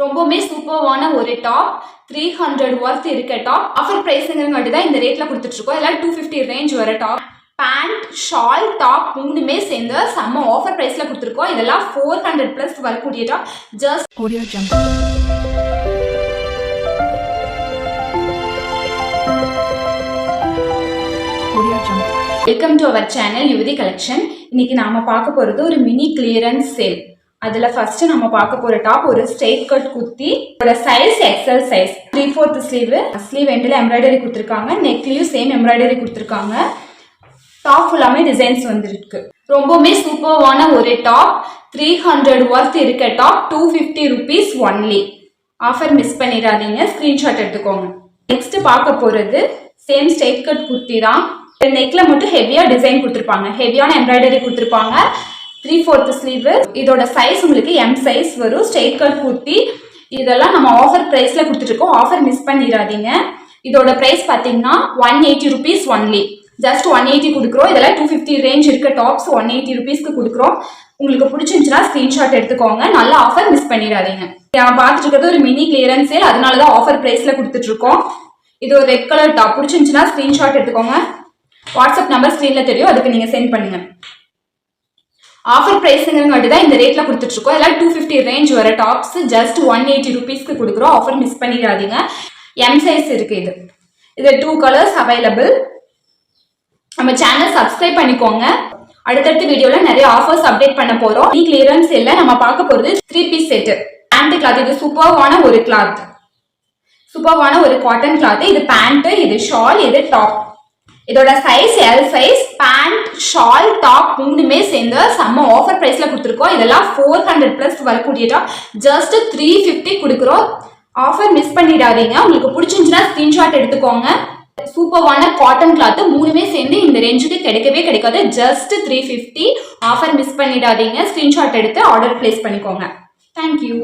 ரொம்பவுமே சூப்பர்வான ஒரு டாப் 300 ஒர்த் இருக்க டாப் ஆஃபர் பிரைஸ்ங்கிறங்காட்டி தான் இந்த ரேட்ல கொடுத்துட்டு இருக்கோம். எல்லாம் 250 ரேஞ்ச் வர டாப் பேண்ட் ஷால் டாப் மூணுமே சேர்ந்து செம்ம ஆஃபர் பிரைஸ்ல கொடுத்துருக்கோம். இதெல்லாம் 400+ வரக்கூடிய top. Just Audio Jungle. Welcome to our channel Yuvathi collection. இன்னைக்கு நாம பார்க்க போறது ஒரு மினி கிளியரன்ஸ் சேல். அதுல ஃபர்ஸ்ட் நம்ம பார்க்க போற டாப் ஒரு ஸ்ட்ரெயிட் கட் குர்த்தி. இதோட சைஸ் எக்ஸல் சைஸ். 3/4 ஸ்லீவ் எண்ட்ல எம்ப்ராய்டரி கொடுத்துருக்காங்க. நெக்லயும் சேம் எம்ப்ராய்டரி கொடுத்துருக்காங்க. டாப் ஃபுல்லாமே டிசைன்ஸ் வந்துருக்கு. ரொம்பவுமே சூப்பர்வான ஒரு டாப் 300 ஒர்த் இருக்க top 250 rupees only. Offer miss பண்ணிடாதீங்க, ஸ்கிரீன்ஷாட் எடுத்துக்கோங்க. நெக்ஸ்ட் பார்க்க போறது சேம் ஸ்ட்ரெயிட் கட் குர்த்தி தான். நெக்ல மட்டும் ஹெவியா டிசைன் கொடுத்துருப்பாங்க, ஹெவியான எம்ப்ராய்டரி கொடுத்துருப்பாங்க. 3/4 ஸ்லீவ். இதோட சைஸ் உங்களுக்கு M சைஸ் வரும். Straight cut kurti. இதெல்லாம் நம்ம ஆஃபர் பிரைஸ்ல கொடுத்துட்டு இருக்கோம். ஆஃபர் மிஸ் பண்ணிடாதீங்க. இதோட பிரைஸ் பாத்தீங்கன்னா 180 rupees ஒன்லி. ஜஸ்ட் 180 கொடுக்குறோம். இதெல்லாம் 250 ரேஞ்ச் இருக்க டாப்ஸ் 180 rupeesக்கு கொடுக்குறோம். உங்களுக்கு பிடிச்சிருந்துச்சுன்னா ஸ்கிரீன்ஷாட் எடுத்துக்கோங்க. நல்ல ஆஃபர் மிஸ் பண்ணிடாதீங்க. நான் பார்த்துட்டு இருக்கிறது ஒரு மினி கிளியரன்ஸ் சேல், அதனாலதான் ஆஃபர் பிரைஸ்ல கொடுத்துட்டு இருக்கோம். இது ஒரு ரெட் கலர் டாப். பிடிச்சிருந்துச்சுன்னா ஸ்கிரீன்ஷாட் எடுத்துக்கோங்க. வாட்ஸ்அப் நம்பர் ஸ்கிரீன்ல தெரியும், அதுக்கு நீங்க சென்ட் பண்ணுங்க. ஆஃபர் பிரைஸ்ங்கிறங்காட்டி தான் இந்த ரேட்ல கொடுத்துட்டு இருக்கோம். எல்லாம் 250 ரேஞ்ச் வர டாப்ஸ் ஜஸ்ட் 180 rupeesக்கு கொடுக்குறோம். ஆஃபர் மிஸ் பண்ணிடாதீங்க. M சைஸ் இருக்கு. இது 2 கலர்ஸ் அவைலபிள். நம்ம சேனல் சப்ஸ்கிரைப் பண்ணிக்கோங்க. அடுத்தடுத்த வீடியோல நிறைய ஆஃபர்ஸ் அப்டேட் பண்ண போறோம். இந்த கிளியரன்ஸ் இல்ல நம்ம பார்க்க போறது 3 பீஸ் செட். Pant cloth. இது சூப்பர்வான ஒரு கிளாத், சூப்பர்வான ஒரு காட்டன் கிளாத். இது பேண்ட், இது ஷால், இது டாப். இதோட size L size. Pant shawl top மூணுமே சேர்ந்து செம்ம ஆஃபர் பிரைஸ்ல கொடுத்துருக்கோம். இதெல்லாம் 400+ வரக்கூடிய டாப் ஜஸ்ட் 350 கொடுக்குறோம். ஆஃபர் மிஸ் பண்ணிடாதீங்க. உங்களுக்கு பிடிச்சிருந்துச்சுன்னா ஸ்கிரீன்ஷாட் எடுத்துக்கோங்க. சூப்பர்வான காட்டன் கிளாத் மூணுமே சேர்ந்து இந்த ரேஞ்சுக்கு கிடைக்கவே கிடைக்காது. ஜஸ்ட் 350. ஆஃபர் மிஸ் பண்ணிடாதீங்க. ஸ்கிரீன்ஷாட் எடுத்து ஆர்டர் பிளேஸ் பண்ணிக்கோங்க. தேங்க்யூ.